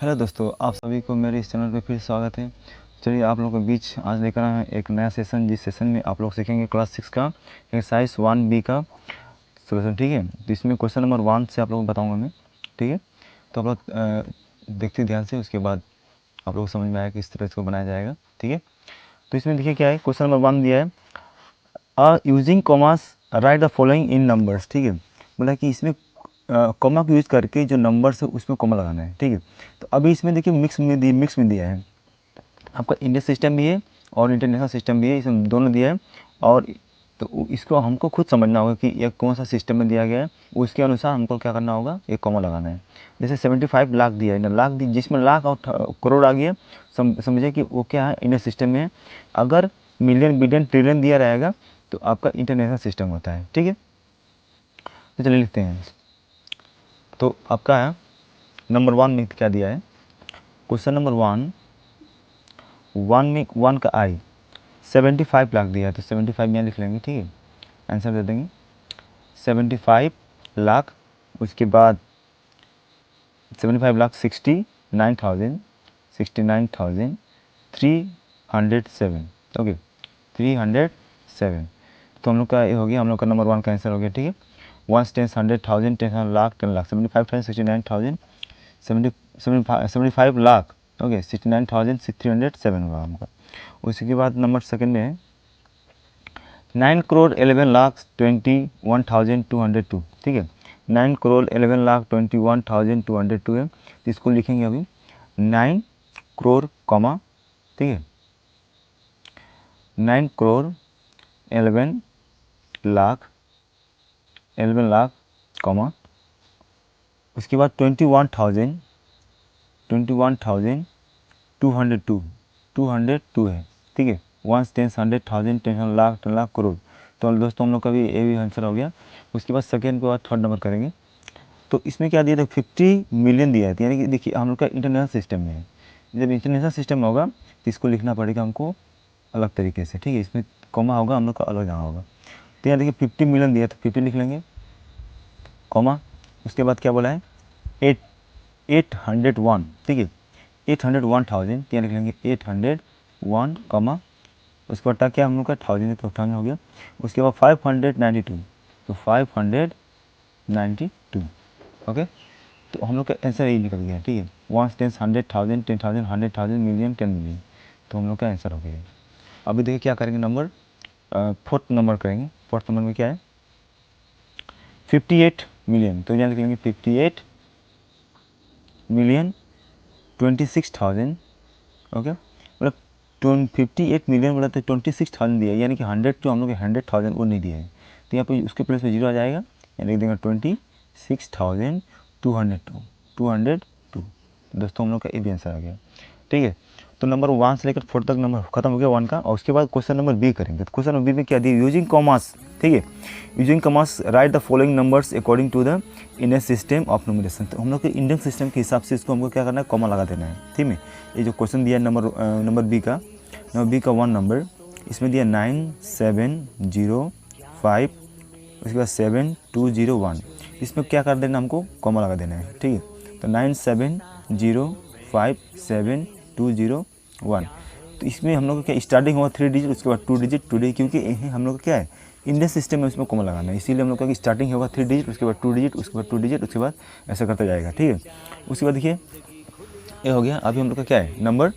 Hello दोस्तों, आप सभी को मेरे इस चैनल पे फिर स्वागत है। चलिए आप लोगों के बीच आज लेकर आए हैं एक नया सेशन, जिस सेशन में आप लोग सीखेंगे क्लास 6 का एक्सरसाइज 1B का सोल्यूशन। ठीक है, तो इसमें क्वेश्चन नंबर 1 से आप लोगों को बताऊंगा मैं। ठीक है, तो आप लोग देखते ध्यान से, उसके बाद आप लोग को समझ में आएगा कि इस तरह इसको बनाया जाएगा। ठीक है, तो इसमें देखिए क्या है, क्वेश्चन नंबर 1 दिया है, using commas write the following in numbers. ठीक है, बोला कि इसमें कॉमा को यूज़ करके जो नंबर्स है उसमें कॉमा लगाना है। ठीक है, तो अभी इसमें देखिए मिक्स में दिया है, आपका इंडियन सिस्टम भी है और इंटरनेशनल सिस्टम भी है, इसमें दोनों दिया है। और तो इसको हमको खुद समझना होगा कि यह कौन सा सिस्टम में दिया गया है, उसके अनुसार हमको क्या करना होगा, एक कॉमा लगाना है। जैसे 75 लाख दिया है ना, लाख जिसमें लाख और करोड़ आ गया, समझे कि वो क्या है, इंडियन सिस्टम में है। अगर मिलियन बिलियन ट्रिलियन दिया रहेगा तो आपका इंटरनेशनल सिस्टम होता है। ठीक है, तो चलिए लिखते हैं। तो आपका है नंबर 1 में क्या दिया है, क्वेश्चन नंबर 1 में 1 का आई 75 लाख दिया है, तो 75 यहाँ लिख लेंगे। ठीक है, आंसर दे देंगे 75 लाख। उसके बाद 75 लाख 69,307। ओके, 307। तो हम लोग का ये हो गया, हम लोग का नंबर 1 का आंसर हो गया। ठीक है, 1 10 100,000 10 लाख 10 लाख 75 टाइम्स 69,000 75 लाख। ओके, 69,307 होगा हमका। उसी के बाद नंबर सेकंड में है 9 करोड़ 11 लाख 21,202। ठीक है, 9 करोड़ 11 लाख 21,202 है, तो इसको लिखेंगे अभी 9 करोड़ कॉमा। ठीक है, 9 करोड़ 11 लाख कॉमा, उसके बाद 21,202 है। ठीक है, 1 10 100,000 10 लाख 10 लाख करोड़। तो दोस्तों हम लोग का भी ये भी आंसर हो गया। उसके बाद सेकेंड के बाद थर्ड नंबर करेंगे। तो इसमें क्या दिया था, 50 मिलियन दिया है, यानी कि देखिए हम लोग का इंटरनेशनल सिस्टम में है। जब इंटरनेशनल सिस्टम होगा तो इसको लिखना पड़ेगा हमको अलग तरीके से। ठीक है, इसमें कॉमा होगा, हम लोग का अलग जगह होगा। तो यहाँ देखिए 50 मिलियन दिया, तो 50 लिख लेंगे कॉमा। उसके बाद क्या बोला है 801। ठीक है, 801,000, यहाँ लिख लेंगे 801 कॉमा। उसके बाद क्या हम लोग का 1000 तो 1000 हो गया। उसके बाद 592, तो 592। ओके, तो हम लोग का आंसर यही निकल गया। ठीक है, 1 10 100,000 10,000 100,000 मिलियन 10 मिलियन, तो हम लोग का आंसर हो गया। अभी देखिए क्या करेंगे, नंबर फोर्थ नंबर करेंगे। फोर्थ नंबर में क्या है 58 मिलियन, तो यहाँ लिख लेंगे 58 मिलियन 26,000। ओके, मतलब 58 मिलियन बोला तो 26,000 दिया है, यानी कि 100 जो हम लोग 100,000 वो नहीं दिया है, तो यहाँ पे उसके प्लेस पे 0 आ जाएगा, यानी लिख देंगे 26,202। दोस्तों हम लोग का ये भी आंसर आ गया। ठीक है, तो नंबर 1 से लेकर 4 तक नंबर खत्म हो गया 1 का। और उसके बाद क्वेश्चन नंबर बी करेंगे। तो क्वेश्चन नंबर बी में क्या दिया, यूजिंग कॉमास। ठीक है, using commas write the following numbers according to the Indian system of numeration. तो हम लोग के इंडियन सिस्टम के हिसाब से इसको हमको क्या करना है, कॉमा लगा देना है। ठीक है, ये जो क्वेश्चन दिया है नंबर बी का 1 नंबर, इसमें दिया 9705, उसके बाद 7201, इसमें क्या कर देना, हमको कॉमा लगा देना है। ठीक है, तो 9705 7201, तो इसमें हम लोग का क्या स्टार्टिंग हुआ 3 डिजिट, उसके बाद 2 डिजिट 2 डिजिट, क्योंकि हम लोग का क्या है इंडियन सिस्टम में उसमें कॉमा लगाना है, इसीलिए हम लोग का स्टार्टिंग होगा 3 डिजिट, उसके बाद 2 डिजिट, उसके बाद 2 डिजिट, उसके बाद ऐसा करता जाएगा। ठीक है, उसके बाद देखिए ये हो गया। अभी हम लोग का क्या है, नंबर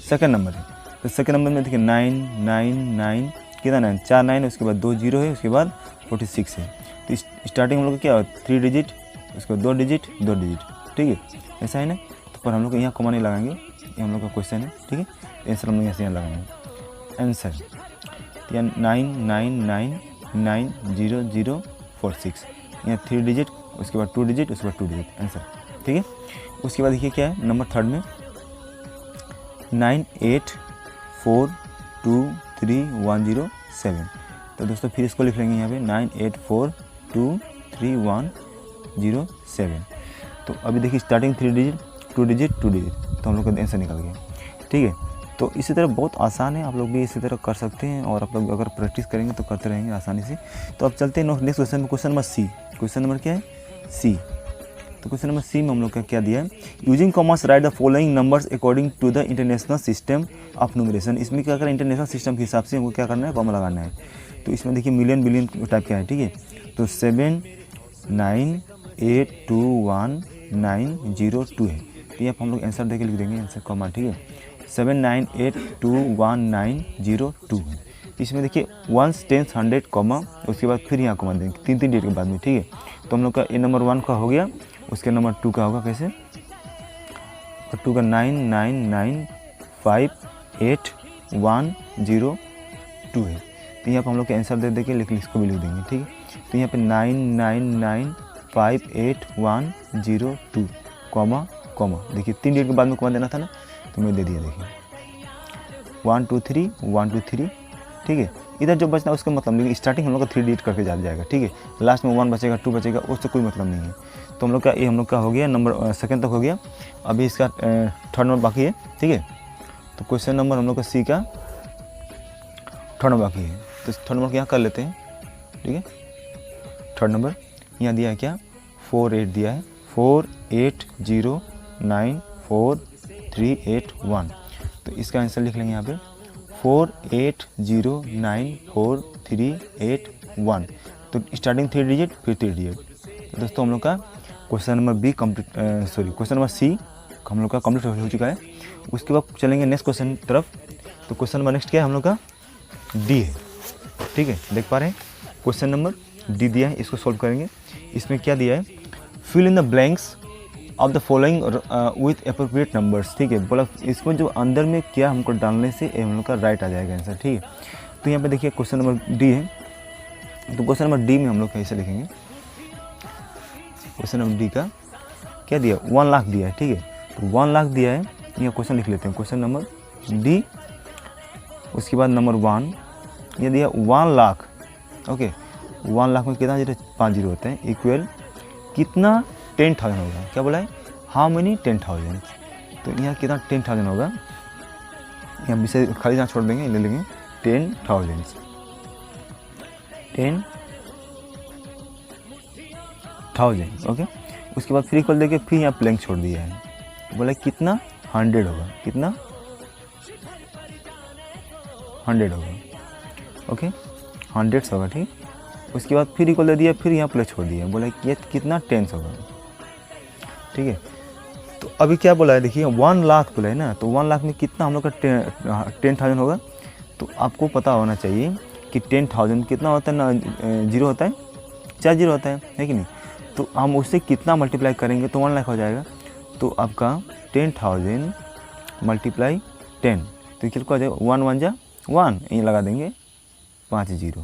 सेकंड नंबर है। तो सेकंड नंबर में देखिए 999 कितना 9 4 9, उसके बाद 2 0 है, उसके बाद 46 है। तो स्टार्टिंग हम लोग का क्या 3 डिजिट, उसके बाद 2 डिजिट 2 डिजिट। ठीक है, ऐसा है ना, तो पर हम लोग यहाँ कॉमा नहीं लगाएंगे, ये हम लोग का क्वेश्चन है। ठीक है, आंसर हम लोग यहाँ से यहाँ लगाएंगे आंसर, तो यहाँ 999900046, यहाँ 3 डिजिट, उसके बाद 2 डिजिट, उसके बाद 2 डिजिट आंसर। ठीक है, उसके बाद देखिए क्या है, नंबर थर्ड में 98423107। तो दोस्तों फिर इसको लिख लेंगे यहाँ पे 98423107। तो अभी देखिए स्टार्टिंग 3 डिजिट 2 डिजिट 2 डिजिट, तो हम लोग का आंसर निकल गया। ठीक है, तो इसी तरह बहुत आसान है, आप लोग भी इसी तरह कर सकते हैं, और आप लोग अगर प्रैक्टिस करेंगे तो करते रहेंगे आसानी से। तो अब चलते हैं नेक्स्ट क्वेश्चन में, question number C. Question number क्या है, सी। तो क्वेश्चन नंबर सी में हम लोग का क्या दिया है, using commas write the following numbers according to the international system of numeration. इसमें क्या करें, इंटरनेशनल सिस्टम के हिसाब से हमको क्या करना है, कॉमा लगाना है। तो इसमें देखिए मिलियन बिलियन टाइप क्या है, ठीक है। तो 7982190 है, तो यहाँ पर हम लोग आंसर देके लिख देंगे, आंसर कॉमा, ठीक है। 7982190 है। इसमें देखिए 1 10 100 कॉमा, उसके बाद फिर यहाँ कॉमा देंगे 3 डेट के बाद में, ठीक है। तो हम लोग का ए नंबर 1 का हो गया, उसके नंबर 2 का होगा कैसे, और 2 का 99958102 है। तो यहाँ पर हम लोग का आंसर दे देंगे, लेकिन इसको भी लिख देंगे, ठीक है। तो यहाँ पे 99958102 कॉमा कॉमा, देखिए 3 डेट के बाद में कॉमा देना था ना, तो मैं दे दिया, देखिए 1 2 3 1 2 3, ठीक है। इधर जो बचना उसका मतलब नहीं, स्टार्टिंग हम लोग का 3 डिजिट करके जाएगा, ठीक है। लास्ट में 1 बचेगा 2 बचेगा, उससे कोई मतलब नहीं है। तो हम लोग का ये हम लोग का हो गया, नंबर सेकंड तक हो गया। अभी इसका थर्ड नंबर बाकी है, ठीक है। तो क्वेश्चन नंबर हम लोग का सी का थर्ड नंबर बाकी है, तो थर्ड नंबर यहाँ कर लेते हैं, ठीक है। थर्ड नंबर यहाँ दिया है क्या, 48 दिया है, 48094381। तो इसका आंसर लिख लेंगे यहाँ पे 48094381। तो स्टार्टिंग 3 डिजिट फिर 3 डिजिट। तो दोस्तों हम लोग का question number B complete, question number C हम लोग का कंप्लीट हो चुका है। उसके बाद चलेंगे नेक्स्ट क्वेश्चन तरफ। तो क्वेश्चन नंबर नेक्स्ट क्या है, हम लोग का डी है, ठीक है। देख पा रहे हैं क्वेश्चन नंबर डी दिया है, इसको सॉल्व करेंगे। इसमें क्या दिया है, fill in the blanks of the following with appropriate numbers, ठीक है। बोला इसमें जो अंदर में क्या हमको डालने से हम लोग का राइट आ जाएगा आंसर, ठीक है। तो यहाँ पे देखिए क्वेश्चन नंबर डी है, तो क्वेश्चन नंबर डी में हम लोग कैसे लिखेंगे, क्वेश्चन नंबर डी का क्या दिया, 1 लाख दिया है, ठीक है। तो 1 लाख दिया है, यहाँ क्वेश्चन लिख लेते हैं, क्वेश्चन नंबर डी। उसके बाद नंबर 1 ये दिया 1 लाख, ओके। 1 लाख में कितना 5 जीरो होते हैं, इक्वल कितना 10,000 होगा, क्या बोला है, हाउ मेनी 10,000। तो यहाँ कितना 10,000 होगा, यहाँ विषय खाली यहाँ छोड़ देंगे, ले लेंगे 10,000, ओके। उसके बाद फिर इक्वल देके फिर यहाँ ब्लैंक छोड़ दिया है, बोला कितना 100 होगा, कितना 100 होगा, ओके 100 होगा, ठीक। उसके बाद फिर इक्वल दे दिया, फिर यहाँ प्लस छोड़ दिया, बोला ये कितना 10 होगा, ठीक है। तो अभी क्या बोला है, देखिए 1 लाख बोला है ना, तो 1 लाख में कितना हम लोग का 10,000 होगा। तो आपको पता होना चाहिए कि 10,000 कितना होता है ना, जीरो होता है, 4 जीरो होता है कि नहीं। तो हम उससे कितना मल्टीप्लाई करेंगे तो 1 लाख हो जाएगा। तो आपका 10,000 मल्टीप्लाई 10, तो कितना हो जाएगा, 1 1 जा 1, यहीं लगा देंगे 5 जीरो,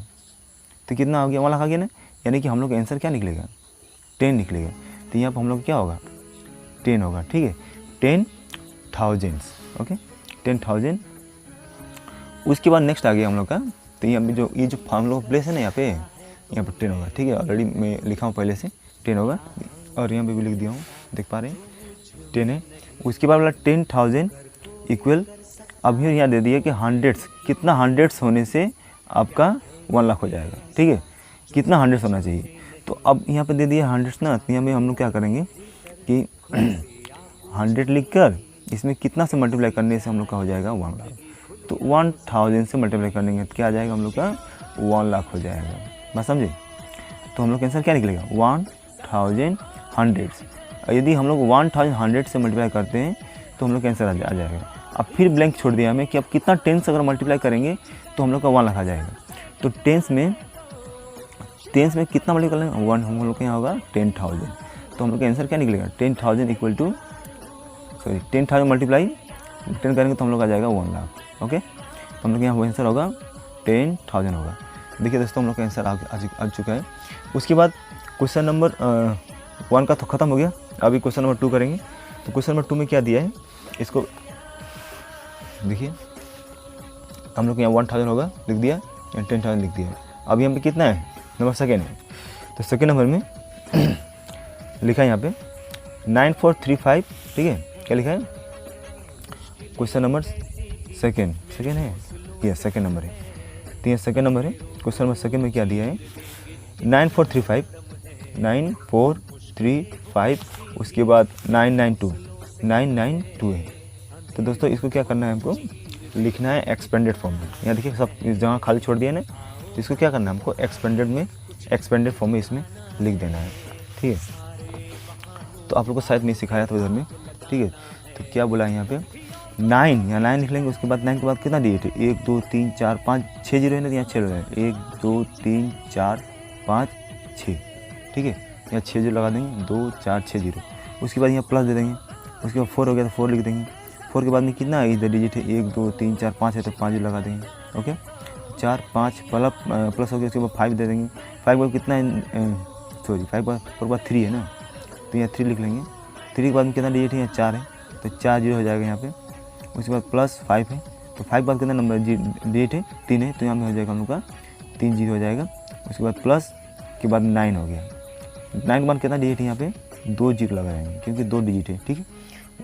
तो कितना हो गया, 1 लाख आ गया ना। यानी कि हम लोग का आंसर क्या निकलेगा, 10 निकलेगा। तो यहाँ पर हम लोग क्या होगा, 10 होगा, ठीक है, 10,000, ओके 10,000। उसके बाद नेक्स्ट आ गया हम लोग का, तो यहाँ पे जो ये जो हम लोग प्लेस है ना, यहाँ पे 10 होगा, ठीक है। ऑलरेडी मैं लिखा हूँ पहले से 10 होगा, और यहाँ पे भी लिख दिया हूँ, देख पा रहे हैं 10 है। उसके बाद बोला 10,000 इक्वल, अब यहाँ दे दिया कि 100, कितना 100 होने से आपका 1 लाख हो जाएगा, ठीक है, कितना 100 होना चाहिए। तो अब यहाँ पे दे दिया 100 ना, तो यहाँ पे हम लोग क्या करेंगे कि 100 लिखकर इसमें कितना से मल्टीप्लाई करने से हम लोग का हो जाएगा 1 लाख। तो 1000 से मल्टीप्लाई करने क्या आ जाएगा, हम लोग का 1 लाख हो जाएगा, बस समझे। तो हम लोग का आंसर क्या निकलेगा, 1100। यदि हम लोग 1100 से मल्टीप्लाई करते हैं तो हम लोग का आंसर आ जाएगा। अब फिर ब्लैंक छोड़ दिया हमें कि अब कितना 10 से अगर मल्टीप्लाई करेंगे तो हम लोग का 1 लाख आ जाएगा। तो 10 में कितना मल्टीप्लाई करेंगे, 1, हम लोग के यहाँ होगा 10,000। तो हम लोग का आंसर क्या निकलेगा, 10,000 इक्वल टू 10,000 मल्टीप्लाई 10 करेंगे तो हम लोग आ जाएगा 1 लाख, ओके। तो हम लोग यहाँ आंसर होगा 10,000 होगा। देखिए दोस्तों हम लोग का आंसर आ चुका है। उसके बाद क्वेश्चन नंबर 1 का तो ख़त्म हो गया, अभी क्वेश्चन नंबर 2 करेंगे। तो क्वेश्चन नंबर 2 में क्या दिया है, इसको देखिए, हम लोग यहाँ 1,000 होगा लिख दिया, 10,000 लिख दिया। अब यहाँ पे कितना है, नंबर सेकेंड है। तो सेकेंड नंबर में लिखा है यहाँ पे 9435, ठीक है। क्या लिखा है, क्वेश्चन नंबर सेकेंड है, ये सेकेंड नंबर है। तो ये सेकेंड नंबर है, क्वेश्चन नंबर सेकेंड में क्या दिया है, 9435, उसके बाद 992 है। तो दोस्तों इसको क्या करना है, हमको लिखना है एक्सपेंडेड फॉर्म में। यहाँ देखिए सब जगह खाली छोड़ दिया ना, तो इसको क्या करना है, हमको एक्सपेंडेड फॉर्म में इसमें लिख देना है। ठीक है, तो आप लोग को शायद नहीं सिखाया था उधर में। ठीक है, तो क्या बोला है यहाँ पे 9, यहाँ 9 लिख लेंगे। उसके बाद 9 के बाद कितना डिजिट है, 1 2 3 4 5 6 जीरो है ना, यहाँ 6 है, 1 2 3 4 5 6। ठीक है, यहाँ 6 जीरो लगा देंगे, 2 4 6 जीरो। उसके बाद यहाँ प्लस दे देंगे। उसके बाद 4 हो गया तो 4 लिख देंगे। 4 के बाद में कितना है, इधर डिजिट है 1 2 3 4 5 है, तो 5 जीरो लगा देंगे। ओके, 4 5 प्लस हो गया। उसके बाद 5 दे देंगे। 5 के बाद कितना है, 5 के बाद 3 है ना, तो यहाँ 3 लिख लेंगे। 3 के बाद में कितना डिजिट है, यहाँ 4 है, तो 4 जीरो हो जाएगा यहाँ पे। उसके बाद प्लस 5 है, तो 5 के बाद कितना नंबर डिजिट है, 3 है, तो यहाँ पे हो जाएगा हम लोग का 3 जीरो हो जाएगा। उसके बाद प्लस के बाद 9 हो गया। 9 के बाद कितना डिजिट है, यहाँ पे 2 जीरो लगाएंगे क्योंकि 2 डिजिट है। ठीक है,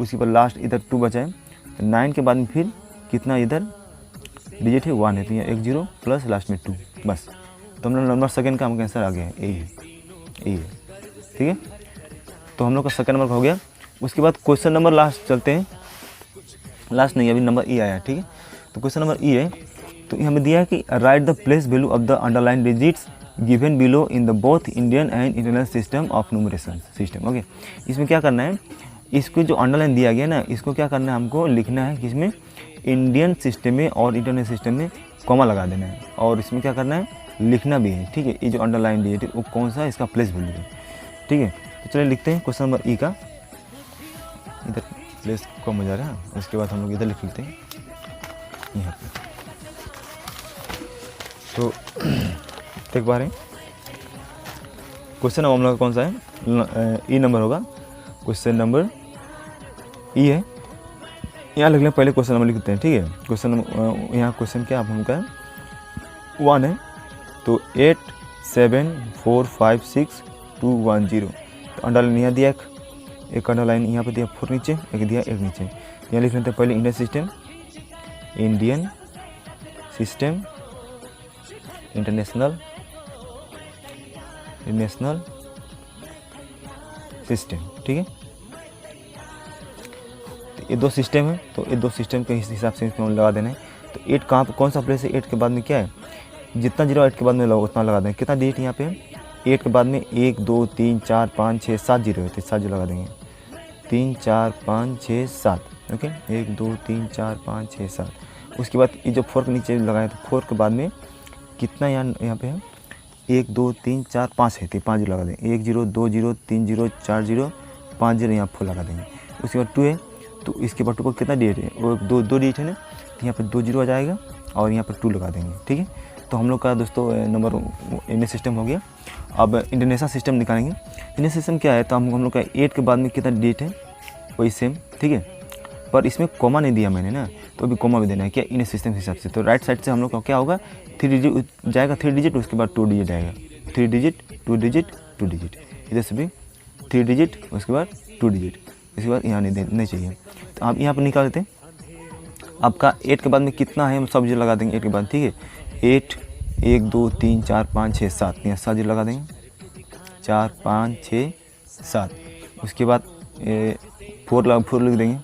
उसके बाद लास्ट इधर 2 बचा है, तो 9 के बाद में फिर कितना इधर डिजिट है, 1 है, तो यहाँ 1 जीरो प्लस लास्ट में 2, बस। तो हम लोग नंबर सेकंड का हमका आंसर आ गया है, ए है। ठीक है, तो हम लोग का सेकंड नंबर हो गया। उसके बाद क्वेश्चन नंबर लास्ट चलते हैं, लास्ट नहीं अभी नंबर ई आया। ठीक है, तो क्वेश्चन नंबर ई है, तो हमें दिया है कि right the place value of the underline digits given below in the both Indian and international system of numeration system. Okay, इसमें क्या करना है, इसको जो अंडरलाइन दिया गया ना, इसको क्या करना है, हमको लिखना है कि इसमें इंडियन सिस्टम में और इंटरनेशनल सिस्टम में कॉमा लगा देना है, और इसमें क्या करना है, लिखना भी है। ठीक है, ये जो अंडरलाइन डिजिट है वो कौन सा इसका प्लेस वैल्यू है। ठीक है, तो चलिए लिखते हैं क्वेश्चन नंबर ई का। इधर प्लेस कम हो जा रहा है, उसके बाद हम लोग इधर लिख लेते हैं यहाँ पे। तो देख पा रहे हैं क्वेश्चन नंबर हम लोग का कौन सा है, ई नंबर होगा। क्वेश्चन नंबर ई है, यहाँ लिख लें, पहले क्वेश्चन नंबर लिखते हैं। ठीक है, क्वेश्चन नंबर यहाँ क्वेश्चन क्या आप हमका 1 है, तो 8 7 4 5 6 2 1 0। तो अंडरलाइन यहाँ दिया, एक अंडरलाइन यहाँ पे दिया 4 नीचे, एक दिया 1 नीचे। यहाँ लिख लेते हैं पहले इंडियन सिस्टम, इंटरनेशनल सिस्टम। ठीक है, तो ये 2 सिस्टम है, तो ये 2 सिस्टम के हिसाब से इसमें लगा देना है। तो 8 कहाँ पर कौन सा प्लेस है, 8 के बाद में क्या है, जितना जीरो 8 के बाद में उतना लगा देंगे। कितना डिजिट यहाँ पे 8 के बाद में 1 2 3 4 5 6 7 जीरो है, तो 7 जीरो लगा देंगे। 3 4 5 6 7। ओके, 1 2 3 4 5 6 7। उसके बाद ये जो 4 के नीचे लगाए, तो 4 के बाद में कितना यहाँ पे है, 1 2 3 4 5 है, तो 5 जीरो लगा देंगे। 1 zero 2 zero 3 zero 4 zero 5 zero यहाँ 4 लगा देंगे। उसके बाद 2 है, तो इसके बाद 2 पर कितना डिजिट है, वो 2 डिजिट है ना, तो यहाँ पर 2 जीरो आ जाएगा और यहाँ पर 2 लगा देंगे। ठीक है, तो हम लोग का दोस्तों नंबर इंडियन सिस्टम हो गया। अब इंटरनेशनल सिस्टम निकालेंगे। इंडियन सिस्टम क्या है, तो हम लोग का 8 के बाद में कितना डिजिट है, वही सेम। ठीक है, पर इसमें कॉमा नहीं दिया मैंने ना, तो अभी कॉमा भी देना है क्या इंडियन सिस्टम के हिसाब से। तो राइट साइड से हम लोग का क्या होगा, 3 डिजिट जाएगा, 3 डिजिट, उसके बाद 2 डिजिट आएगा, 3 डिजिट 2 डिजिट 2 डिजिट। इधर से भी 3 डिजिट, उसके बाद 2 डिजिट, इसके बाद यहाँ नहीं चाहिए। तो आप यहाँ पर निकाल लेते हैं। आपका 8 के बाद में कितना है, हम सब जीरो लगा देंगे 8 के बाद। ठीक है, 8 1 2 3 4 5 6 7, यहाँ 7 जीरो लगा देंगे, 4 5 6 7। उसके बाद 4 लिख देंगे।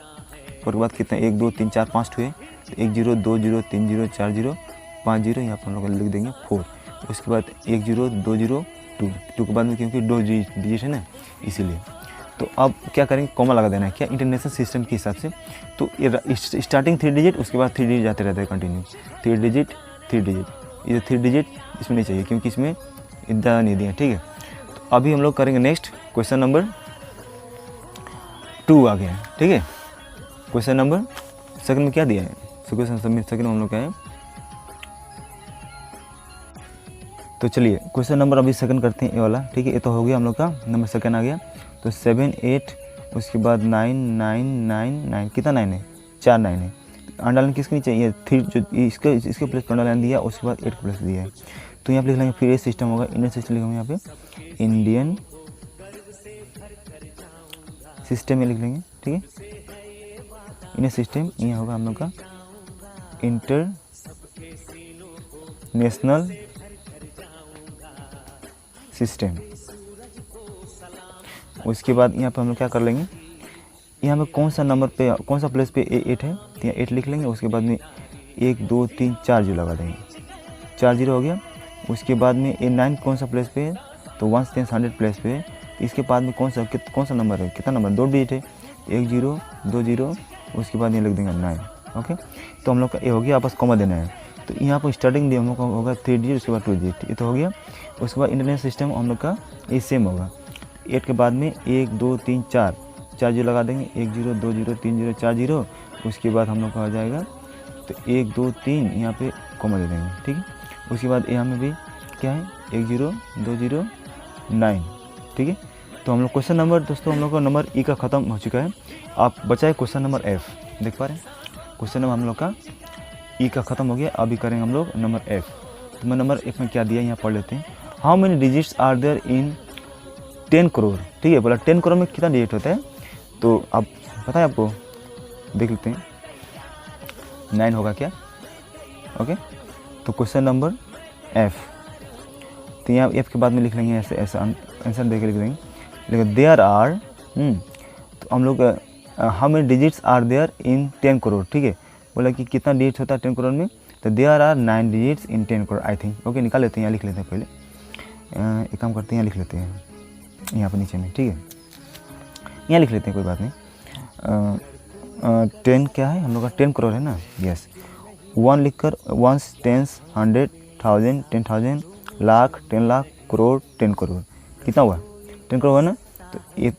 4 के बाद कितना 1 2 3 4 5 है, तो 1 zero 2 zero 3 zero 4 zero 5 zero, यहाँ पर हम लोग लिख देंगे 4। उसके बाद 1 जीरो 2 जीरो 2 के बाद में, क्योंकि 2 डिजिट है ना इसीलिए। तो अब क्या करेंगे, कॉमा लगा देना है क्या इंटरनेशनल सिस्टम के हिसाब से। तो स्टार्टिंग 3 डिजिट, उसके बाद 3 डिजिट जाते रहते हैं कंटिन्यू, 3 डिजिट 3 डिजिट। ये 3 डिजिट इसमें नहीं चाहिए क्योंकि इसमें इतना नहीं दिया। ठीक है, तो अभी हम लोग करेंगे नेक्स्ट क्वेश्चन नंबर 2 आ गया है। ठीक है, क्वेश्चन नंबर सेकंड में क्या दिया है, क्वेश्चन सेकंड में हम लोग क्या है, तो चलिए क्वेश्चन नंबर अभी सेकंड करते हैं, ये वाला। ठीक है, ये तो हो गया हम लोग का नंबर सेकंड आ गया। तो 7 8, उसके बाद 9 9 9 9, कितना 9 है, 4 9 है। अंडरलाइन किसके नीचे, ये 3 जो इसके प्लेस पर अंडरलाइन दिया, उसके बाद 8 प्लेस दिया है। तो यहाँ पे लिख लेंगे, फिर ये सिस्टम होगा इंडियन सिस्टम लिखेंगे, यहाँ पे इंडियन सिस्टम में लिख लेंगे। ठीक है, इंडियन सिस्टम, यहाँ होगा हम लोग का इंटरनेशनल सिस्टम। उसके बाद यहाँ पे हम लोग क्या कर लेंगे, यहाँ पे कौन सा नंबर पे कौन सा प्लेस पे 8 है तो यहाँ 8 लिख लेंगे। उसके बाद में 1 2 3 4 जीरो लगा देंगे, 4 जीरो हो गया। उसके बाद में ये 9 कौन सा प्लेस पे है तो 1 10 100 प्लेस पे है। तो इसके बाद में कौन सा नंबर है, कितना नंबर 2 डिजिट है, 1 0 2 0। उसके बाद ये लिख देंगे 9। ओके, तो हम लोग का ये हो गया, आपस कॉमा देना है। तो यहाँ पर स्टार्टिंग भी हम लोग का होगा 3 डिजिट, उसके बाद 2 डिजिट, ये तो हो गया। उसके बाद इंटरनेट सिस्टम हम लोग का ये सेम होगा। 8 के बाद में 1 2 3 4 जीरो लगा देंगे, 1 0 2 0 3 0 4 जीरो। उसके बाद हम लोग का हो जाएगा तो 1 2 3 यहाँ पे कॉमा दे देंगे, ठीक है। उसके बाद यहाँ में भी क्या है 1 0 2 0 9, ठीक है। तो हम लोग क्वेश्चन नंबर दोस्तों हम लोग का नंबर ई का ख़त्म हो चुका है। आप बचाए क्वेश्चन नंबर एफ, देख पा रहे हैं क्वेश्चन नंबर हम लोग का ई का ख़त्म हो गया। अभी करेंगे हम लोग नंबर एफ। तो मैं नंबर एफ में क्या दिया यहाँ पढ़ लेते हैं। How many digits are there in 10 crore, ठीक है। बोला 10 करोड़ में कितना डिजिट होता है, तो आप पता है आपको, देख लेते हैं 9 होगा क्या। ओके, तो क्वेश्चन नंबर एफ, तो यहाँ एफ के बाद में लिख लेंगे ऐसे ऐसा आंसर देके लिख देंगे। लेकिन देयर आर तो हम लोग how many digits are there in 10 crore, ठीक है। बोला कि कितना डिजिट होता है 10 करोड़ में, तो there are 9 digits in 10 crore I think. Okay, निकाल लेते हैं, यहाँ लिख लेते हैं पहले। एक काम करते हैं, यहाँ लिख लेते हैं यहाँ पर नीचे में, ठीक है। यहाँ लिख लेते हैं, कोई बात नहीं। 10 क्या है हम लोग का 10 करोड़ है ना, यस। 1 लिख कर 1 10 100 1000 10,000 लाख 10 लाख करोड़ 10 करोड़, कितना हुआ 10 करोड़ हुआ ना। तो 1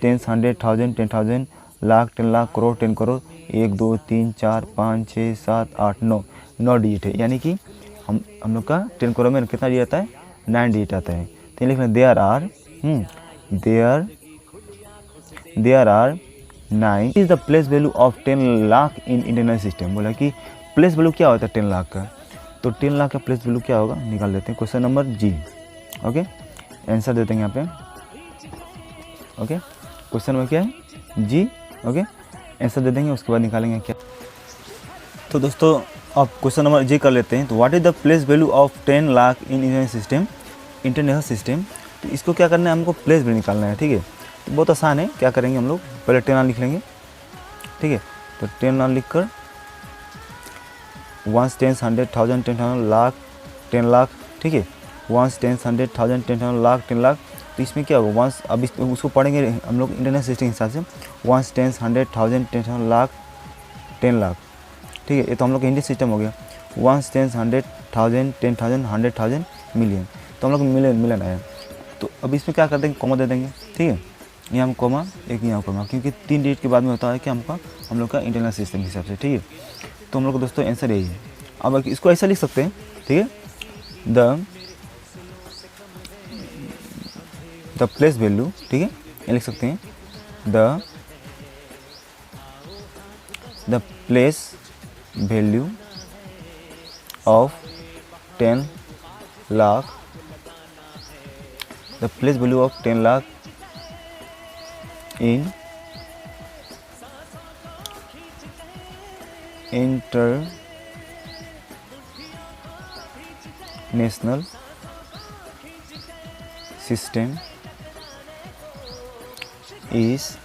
10 100 1000 10,000 लाख 10 लाख करोड़ 10 करोड़, 1 2 3 4 5 6 7 8 9 डिजिट है। यानी कि हम लोग का 10 करोड़ में कितना डिजिट आता है, 9 डिजिट आता है। तो ये लिखना there are there are 9 is the place value of 10 lakh in Indian system. बोला कि प्लेस वैल्यू क्या होता है 10 लाख का, तो 10 लाख का प्लेस वैल्यू क्या होगा निकाल लेते हैं। क्वेश्चन नंबर जी। ओके, आंसर देते हैं यहाँ पे। ओके, क्वेश्चन नंबर क्या है जी। ओके, आंसर दे देंगे, उसके बाद निकालेंगे क्या। तो दोस्तों आप क्वेश्चन नंबर जी कर लेते हैं। तो what is the place value of 10 lakh in Indian system, international system. तो इसको क्या करना है, हमको प्लेस वैल्यू निकालना है, ठीक है। तो बहुत आसान है, क्या करेंगे हम लोग पहले 10 लाख लिख लेंगे, ठीक है। तो 10 लाख लिख कर 1 10 100 1000 10,000 लाख 10 लाख, ठीक है। 1 10 100 1000 10,000 लाख 10 लाख। तो इसमें क्या होगा वंस, अब उसको पढ़ेंगे हम लोग इंटरनेशनल सिस्टम के हिसाब से। 1 10 100 1000 10,000 लाख 10 लाख, ठीक है। ये तो हम लोग का इंडियन सिस्टम हो गया। 1 10 100 1000 10,000 100,000 मिलियन, तो हम लोग मिलियन आया। तो अब इसमें क्या कर देंगे, कॉमा दे देंगे, ठीक है। यहाँ कॉमा, एक यहाँ कॉमा, क्योंकि 3 डिजिट के बाद में होता है कि हम लोग का इंटरनल सिस्टम के हिसाब से, ठीक है। तो हम लोग को दोस्तों आंसर यही है। अब इसको ऐसा लिख सकते हैं, ठीक है। द प्लेस वैल्यू, ठीक है, ये लिख सकते हैं the place value of 10 lakh, the place value of 10 lakh in international system is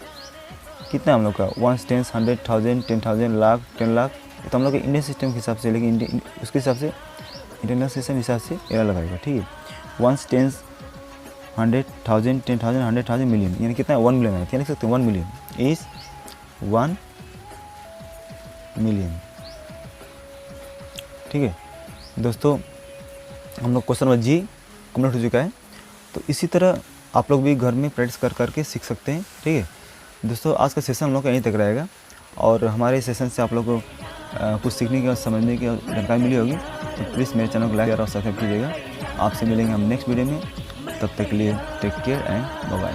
कितना हम लोग का 1 10 100 1000 10,000 लाख 10 लाख। तो हम लोग के इंडियन सिस्टम के हिसाब से, लेकिन उसके हिसाब से इंटरनेशनल सिस्टम के हिसाब से एरर लगाएगा, ठीक है। 1 10 100 1000 10,000 100,000 मिलियन, यानी कितना 1 मिलियन है, क्या लिख सकते हैं 1 मिलियन इज़ 1 मिलियन, ठीक है। दोस्तों हम लोग क्वेश्चन नंबर जी कंप्लीट हो चुका है। तो इसी तरह आप लोग भी घर में प्रैक्टिस करके सीख सकते हैं, ठीक है। दोस्तों आज का सेशन हम लोग का यहीं तक रहेगा, और हमारे सेशन से आप लोग को कुछ सीखने की और समझने की जानकारी मिली होगी। तो प्लीज़ मेरे चैनल को लाइक और सब्सक्राइब कीजिएगा। आपसे मिलेंगे हम नेक्स्ट वीडियो में, तब तक के लिए take care and bye bye.